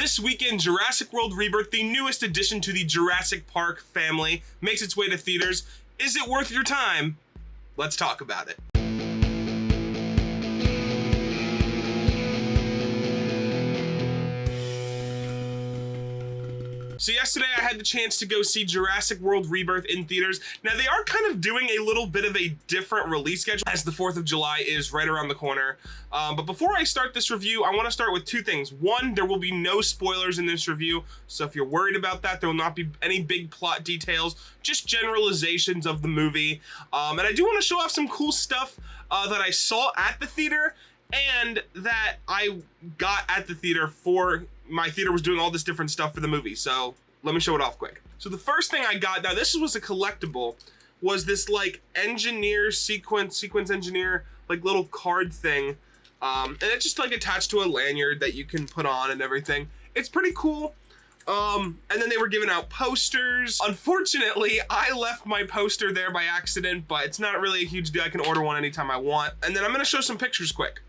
This weekend, Jurassic World Rebirth, the newest addition to the Jurassic Park family, makes its way to theaters. Is it worth your time? Let's talk about it. So yesterday I had the chance to go see Jurassic World Rebirth in theaters. Now they are kind of doing a little bit of a different release schedule as the 4th of July is right around the corner. But before I start this review, I want to start with two things. One, there will be no spoilers in this review. So if you're worried about that, there will not be any big plot details, just generalizations of the movie. And I do want to show off some cool stuff that I saw at the theater and that I got at the theater for my theater was doing all this different stuff for the movie. So let me show it off quick. So the first thing I got, now this was a collectible, was this like engineer sequence engineer, like little card thing. And it's just like attached to a lanyard that you can put on and everything. It's pretty cool. And then they were giving out posters. Unfortunately, I left my poster there by accident, but it's not really a huge deal. I can order one anytime I want. And then I'm gonna show some pictures quick.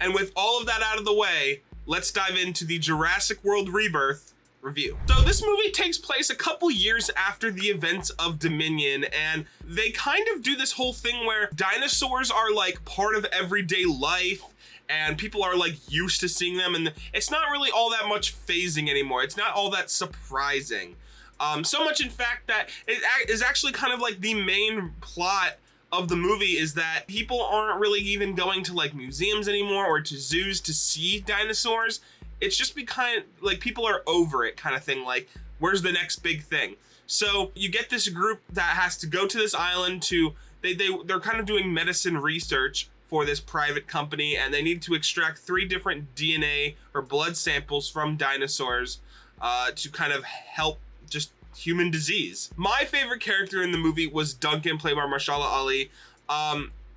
And with all of that out of the way, let's dive into the Jurassic World Rebirth review. So this movie takes place a couple years after the events of Dominion, and they kind of do this whole thing where dinosaurs are like part of everyday life and people are like used to seeing them, and it's not really all that much phasing anymore. It's not all that surprising. So much in fact that it is actually kind of like the main plot of the movie is that people aren't really even going to like museums anymore or to zoos to see dinosaurs. It's just kind of like people are over it kind of thing, like where's the next big thing? So you get this group that has to go to this island to, they're kind of doing medicine research for this private company, and they need to extract 3 different DNA or blood samples from dinosaurs to kind of help just human disease. My favorite character in the movie was Duncan, played by Mahershala Ali.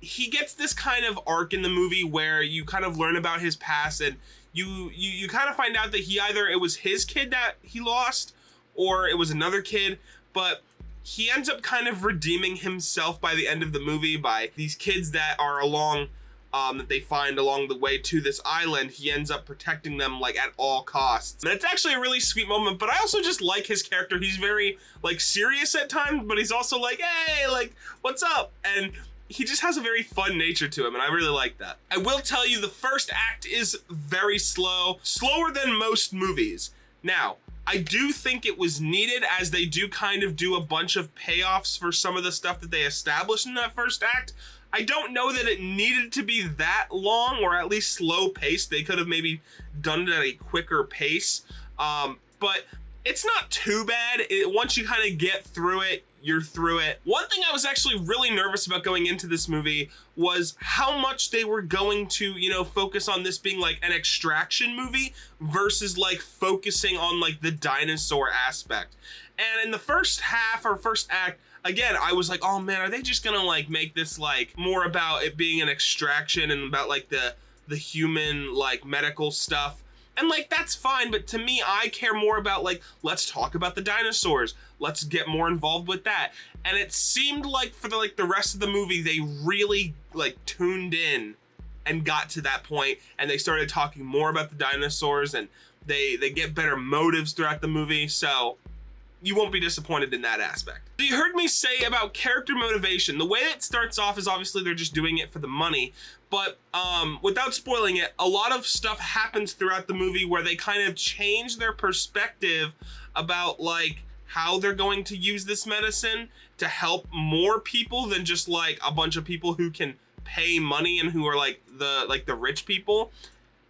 He gets this kind of arc in the movie where you kind of learn about his past, and you kind of find out that it was his kid that he lost, or it was another kid, but he ends up kind of redeeming himself by the end of the movie by these kids that are along that they find along the way to this island. He ends up protecting them like at all costs. And it's actually a really sweet moment, but I also just like his character. He's very like serious at times, but he's also like, hey, like, what's up? And he just has a very fun nature to him, and I really like that. I will tell you, the first act is very slow, slower than most movies. Now, I do think it was needed, as they do kind of do a bunch of payoffs for some of the stuff that they established in that first act. I don't know that it needed to be that long, or at least slow paced. They could have maybe done it at a quicker pace, but it's not too bad. Once you kind of get through it, you're through it. One thing I was actually really nervous about going into this movie was how much they were going to, focus on this being like an extraction movie versus like focusing on like the dinosaur aspect. And in the first half or first act, again, I was like, oh man, are they just gonna like make this like more about it being an extraction and about like the human like medical stuff? And like, that's fine, but to me, I care more about like, let's talk about the dinosaurs. Let's get more involved with that. And it seemed like for the rest of the movie, they really like tuned in and got to that point, and they started talking more about the dinosaurs, and they get better motives throughout the movie. So you won't be disappointed in that aspect. So you heard me say about character motivation. The way it starts off is obviously they're just doing it for the money, but without spoiling it, a lot of stuff happens throughout the movie where they kind of change their perspective about like how they're going to use this medicine to help more people than just like a bunch of people who can pay money and who are like the rich people.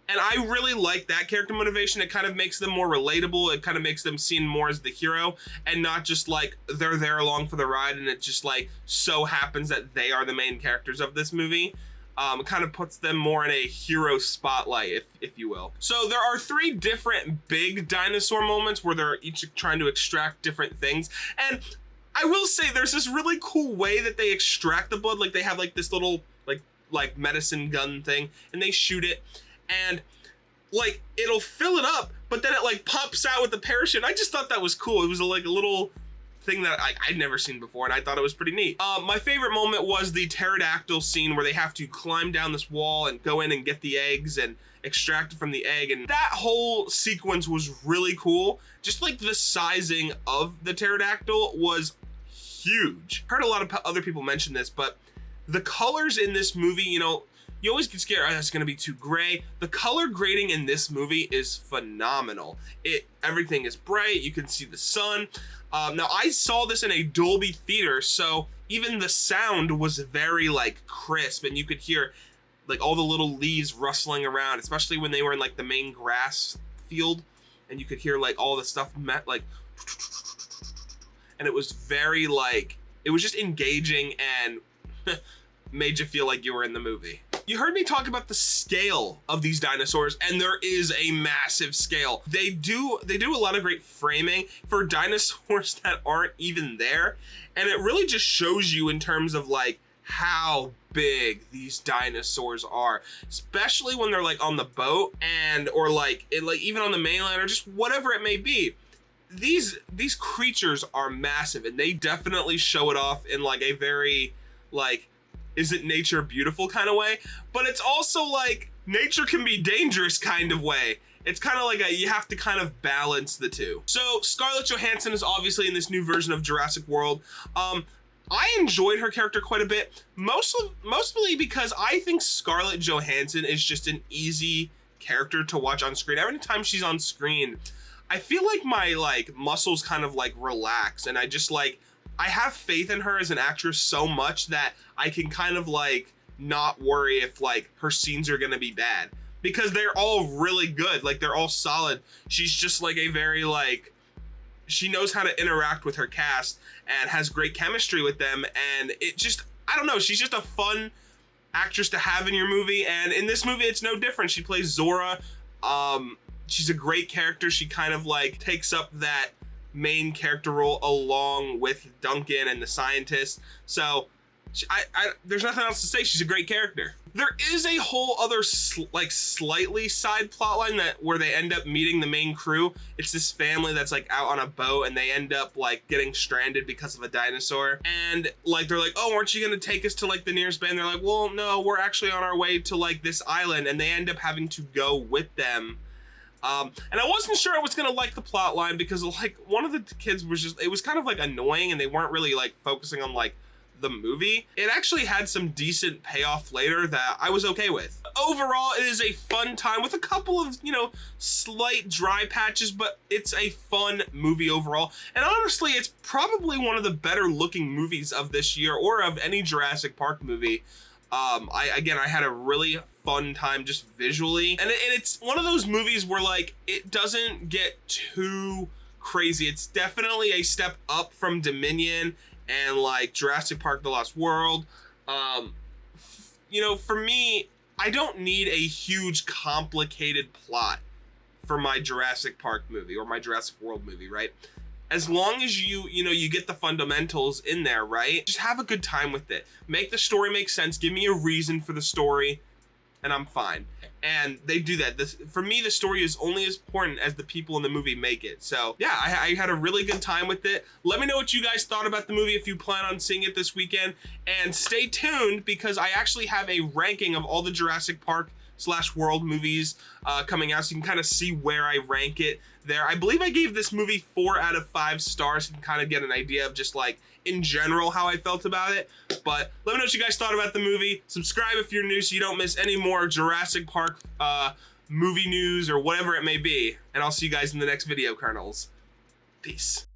And I really like that character motivation. It kind of makes them more relatable. It kind of makes them seen more as the hero and not just like they're there along for the ride and it just like so happens that they are the main characters of this movie. It kind of puts them more in a hero spotlight, if you will. So there are 3 different big dinosaur moments where they're each trying to extract different things. And I will say there's this really cool way that they extract the blood. Like they have like this little like medicine gun thing, and they shoot it, and like it'll fill it up, but then it like pops out with the parachute. I just thought that was cool. It was like a little thing that I'd never seen before, and I thought it was pretty neat. My favorite moment was the pterodactyl scene where they have to climb down this wall and go in and get the eggs and extract it from the egg, and that whole sequence was really cool. Just like the sizing of the pterodactyl was huge. Heard a lot of other people mention this, but the colors in this movie, you know, you always get scared, oh, it's gonna be too gray. The color grading in this movie is phenomenal. Everything is bright, you can see the sun. Now I saw this in a Dolby theater, so even the sound was very like crisp, and you could hear like all the little leaves rustling around, especially when they were in like the main grass field, and you could hear like all the stuff like, and it was very like, it was just engaging and made you feel like you were in the movie. You heard me talk about the scale of these dinosaurs, and there is a massive scale. They do a lot of great framing for dinosaurs that aren't even there, and it really just shows you in terms of like how big these dinosaurs are, especially when they're like on the boat or like even on the mainland or just whatever it may be. These creatures are massive, and they definitely show it off in like a very like, isn't nature beautiful kind of way, but it's also like nature can be dangerous kind of way. It's kind of like you have to kind of balance the two. So Scarlett Johansson is obviously in this new version of Jurassic World. I enjoyed her character quite a bit, mostly because I think Scarlett Johansson is just an easy character to watch on screen. Every time she's on screen, I feel like my like muscles kind of like relax, and I just like, I have faith in her as an actress so much that I can kind of like not worry if like her scenes are gonna be bad, because they're all really good. Like they're all solid. She's just like a very like, she knows how to interact with her cast and has great chemistry with them. And it just, I don't know, she's just a fun actress to have in your movie. And in this movie, it's no different. She plays Zora. She's a great character. She kind of like takes up that main character role along with Duncan and the scientist. So there's nothing else to say. She's a great character. There is a whole other like slightly side plotline where they end up meeting the main crew. It's this family that's like out on a boat, and they end up like getting stranded because of a dinosaur. And like they're like, oh, aren't you gonna take us to like the nearest bay? And they're like, well, no, we're actually on our way to like this island, and they end up having to go with them. And I wasn't sure I was gonna like the plot line, because like one of the kids was just, it was kind of like annoying, and they weren't really like focusing on like the movie. It actually had some decent payoff later that I was okay with. Overall, it is a fun time with a couple of, you know, slight dry patches, but it's a fun movie overall. And honestly, it's probably one of the better looking movies of this year, or of any Jurassic Park movie. I had a really fun time just visually, and it's one of those movies where like it doesn't get too crazy. It's definitely a step up from Dominion and like Jurassic Park: The Lost World. You know, for me, I don't need a huge complicated plot for my Jurassic Park movie or my Jurassic World movie, right? As long as you get the fundamentals in there, right? Just have a good time with it. Make the story make sense. Give me a reason for the story, and I'm fine. And they do that. For me, the story is only as important as the people in the movie make it. So yeah, I had a really good time with it. Let me know what you guys thought about the movie if you plan on seeing it this weekend. And stay tuned, because I actually have a ranking of all the Jurassic Park / World movies coming out, so you can kind of see where I rank it there. I believe I gave this movie 4 out of 5 stars, so you can kind of get an idea of just like in general how I felt about it. But let me know what you guys thought about the movie. Subscribe if you're new so you don't miss any more Jurassic Park movie news or whatever it may be. And I'll see you guys in the next video, Colonels. Peace.